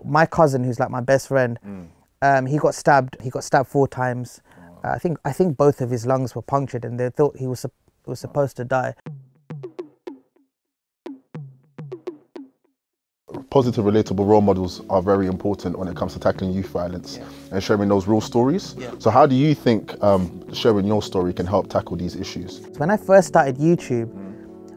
My cousin, who's like my best friend, he got stabbed 4 times. I think both of his lungs were punctured, and they thought he was supposed to die. Positive, relatable role models are very important when it comes to tackling youth violence and sharing those real stories. So how do you think sharing your story can help tackle these issues? When I first started YouTube,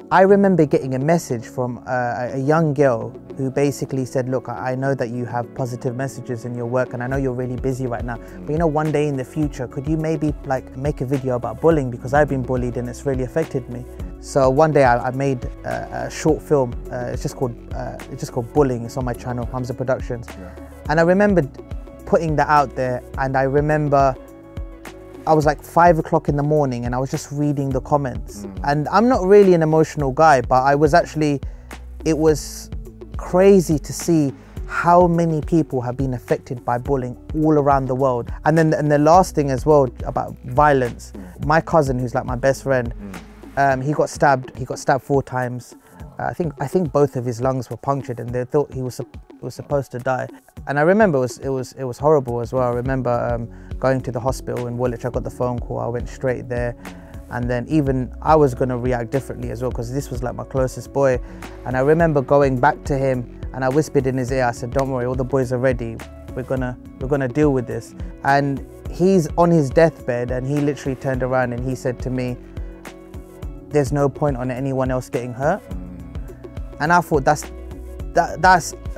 I remember getting a message from a young girl who basically said, look, I know that you have positive messages in your work, and I know you're really busy right now, but you know, one day in the future, could you maybe like make a video about bullying, because I've been bullied and it's really affected me. So one day I made a short film. It's just called Bullying. It's on my channel, Humza Productions. And I remember putting that out there, and I remember I was like 5 o'clock in the morning and I was just reading the comments. And I'm not really an emotional guy, but it was crazy to see how many people have been affected by bullying all around the world. And then the last thing as well about violence, my cousin, who's like my best friend, he got stabbed 4 times. I think both of his lungs were punctured, and they thought he was supposed to die. And I remember it was horrible as well. I remember going to the hospital in Woolwich. I got the phone call. I went straight there, and then even I was gonna react differently as well, because this was like my closest boy. And I remember going back to him, and I whispered in his ear. I said, "Don't worry, all the boys are ready. We're gonna deal with this." And he's on his deathbed, and he literally turned around and he said to me, "There's no point on anyone else getting hurt." And I thought that's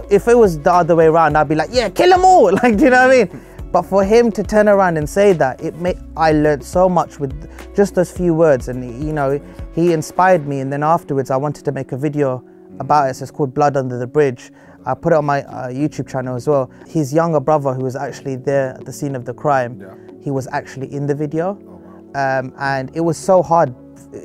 if it was the other way around, I'd be like, yeah, kill them all, like, do you know what I mean? But for him to turn around and say that, I learned so much with just those few words. And you know, he inspired me. And then afterwards I wanted to make a video about it. So it's called Blood Under the Bridge. I put it on my YouTube channel as well. His younger brother, who was actually there at the scene of the crime, he was actually in the video. And it was so hard,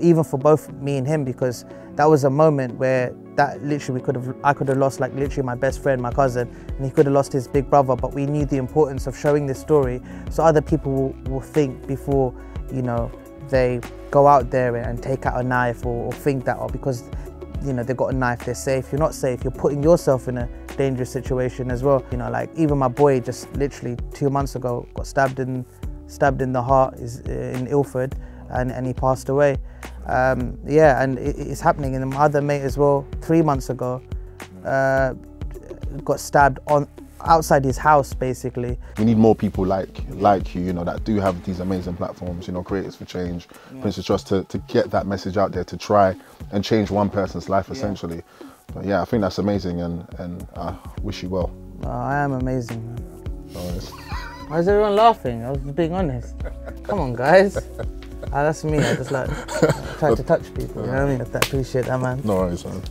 even for both me and him, because that was a moment where that literally I could have lost like literally my best friend, my cousin, and he could have lost his big brother. But we knew the importance of showing this story, so other people will think before, you know, they go out there and take out a knife, or think that, or because, you know, they've got a knife, they're safe. You're not safe. You're putting yourself in a dangerous situation as well. You know, like even my boy just literally 2 months ago got stabbed in the heart, is in Ilford, and he passed away. Yeah, and it's happening. And my other mate as well, 3 months ago, got stabbed outside his house, basically. We need more people like you, you know, that do have these amazing platforms, you know, Creators for Change, Princess Trust, to get that message out there, to try and change one person's life, essentially. But yeah, I think that's amazing, and I wish you well. I am amazing, man. Nice. Why is everyone laughing? I was being honest. Come on, guys. That's me. I just like try to touch people. You know what I mean? I appreciate that, man. No worries, man.